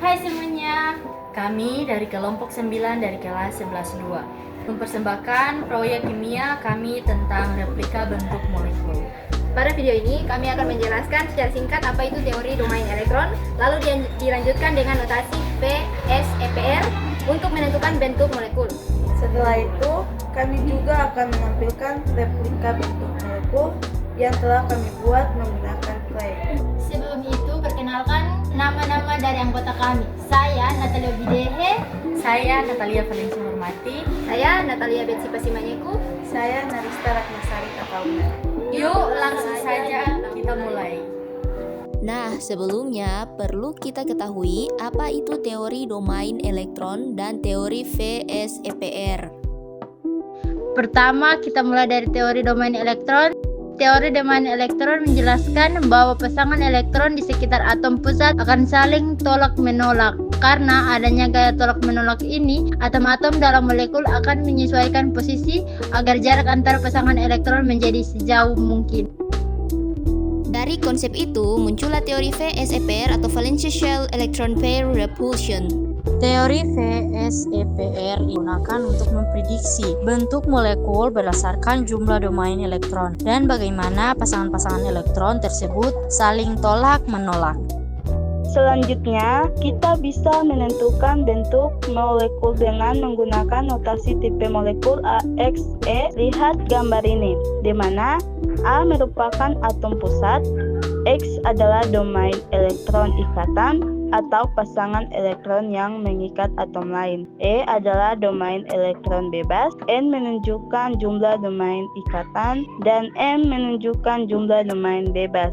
Hai semuanya, kami dari kelompok 9 dari kelas 11-2 mempersembahkan proyek kimia kami tentang replika bentuk molekul. Pada video ini kami akan menjelaskan secara singkat apa itu teori domain elektron, lalu dilanjutkan dengan notasi VSEPR untuk menentukan bentuk molekul. Setelah itu, kami juga akan menampilkan replika bentuk molekul yang telah kami buat menggunakan clay. Sebelum itu, perkenalkan nama-nama dari anggota kami. Saya Natalia Bidehe. Saya Natalia Valensi Hormati. Saya Natalia Betsi Pasimanyeku. Saya Narista Ratnasari Takauna. Yuk langsung saja kita mulai. Nah, sebelumnya perlu kita ketahui apa itu teori domain elektron dan teori VSEPR. Pertama, kita mulai dari teori domain elektron. Teori domain elektron menjelaskan bahwa pasangan elektron di sekitar atom pusat akan saling tolak-menolak. Karena adanya gaya tolak-menolak ini, atom-atom dalam molekul akan menyesuaikan posisi agar jarak antar pasangan elektron menjadi sejauh mungkin. Dari konsep itu, muncullah teori VSEPR atau Valence Shell Electron Pair Repulsion. Teori VSEPR digunakan untuk memprediksi bentuk molekul berdasarkan jumlah domain elektron dan bagaimana pasangan-pasangan elektron tersebut saling tolak-menolak. Selanjutnya, kita bisa menentukan bentuk molekul dengan menggunakan notasi tipe molekul AXE. Lihat gambar ini, di mana A merupakan atom pusat, X adalah domain elektron ikatan atau pasangan elektron yang mengikat atom lain. E adalah domain elektron bebas, N menunjukkan jumlah domain ikatan, dan M menunjukkan jumlah domain bebas.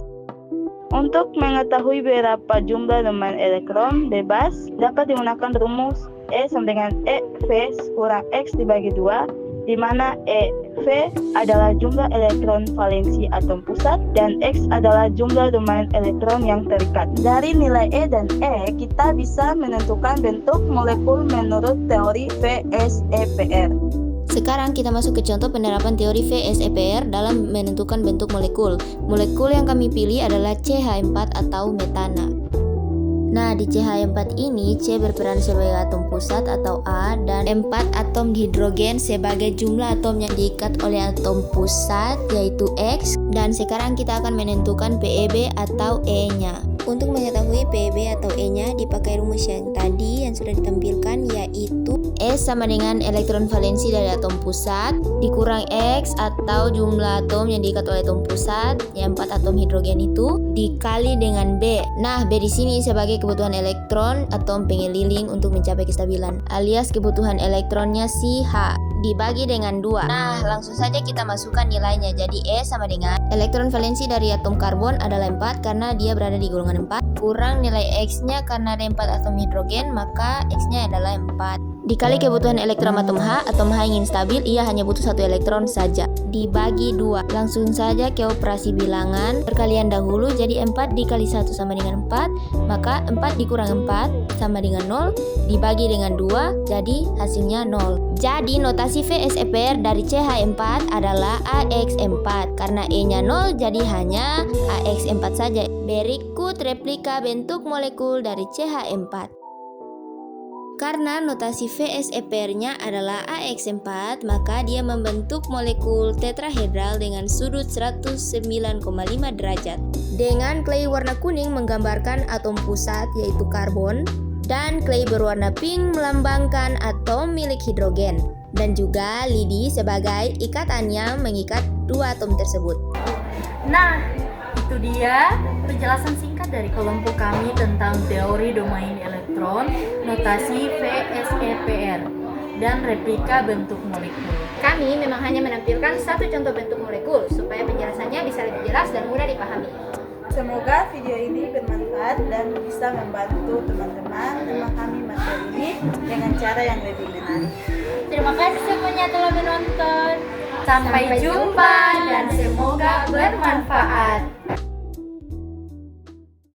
Untuk mengetahui berapa jumlah domain elektron bebas, dapat digunakan rumus E sama dengan EV kurang X dibagi 2, di mana EV adalah jumlah elektron valensi atom pusat dan X adalah jumlah domain elektron yang terikat. Dari nilai E dan E, kita bisa menentukan bentuk molekul menurut teori VSEPR. Sekarang kita masuk ke contoh penerapan teori VSEPR dalam menentukan bentuk molekul. Molekul yang kami pilih adalah CH4 atau metana. Nah, di CH4 ini C berperan sebagai atom pusat atau A dan 4 atom hidrogen sebagai jumlah atom yang diikat oleh atom pusat yaitu X, dan sekarang kita akan menentukan PEB atau E-nya. Untuk mengetahui PEB atau E-nya dipakai rumus yang tadi yang sudah ditampilkan, yaitu E sama dengan elektron valensi dari atom pusat dikurang X atau jumlah atom yang diikat oleh atom pusat yang 4 atom hidrogen itu dikali dengan B. Nah, B di sini sebagai kebutuhan elektron atom pengeliling untuk mencapai kestabilan, alias kebutuhan elektronnya si H dibagi dengan 2. Nah, langsung saja kita masukkan nilainya. Jadi E sama dengan elektron valensi dari atom karbon adalah 4 karena dia berada di golongan 4, kurang nilai X-nya karena ada 4 atom hidrogen, maka X-nya adalah 4. Dikali kebutuhan elektron atom H ingin stabil, ia hanya butuh 1 elektron saja, dibagi 2. Langsung saja ke operasi bilangan, perkalian dahulu, jadi 4 dikali 1 sama dengan 4, maka 4 dikurang 4 sama dengan 0, dibagi dengan 2, jadi hasilnya 0. Jadi notasi VSEPR dari CH4 adalah AX4, karena E-nya 0 jadi hanya AX4 saja. Berikut replika bentuk molekul dari CH4. Karena notasi VSEPR-nya adalah AX4, maka dia membentuk molekul tetrahedral dengan sudut 109,5 derajat. Dengan clay warna kuning menggambarkan atom pusat yaitu karbon, dan clay berwarna pink melambangkan atom milik hidrogen. Dan juga lidi sebagai ikatannya mengikat 2 atom tersebut. Nah, itu dia penjelasan singkat dari kelompok kami tentang teori domain elektron, notasi VSEPR, dan replika bentuk molekul. Kami memang hanya menampilkan satu contoh bentuk molekul supaya penjelasannya bisa lebih jelas dan mudah dipahami. Semoga video ini bermanfaat dan bisa membantu teman-teman memahami materi ini dengan cara yang lebih menarik. Terima kasih semuanya telah menonton. Sampai jumpa dan semoga bermanfaat.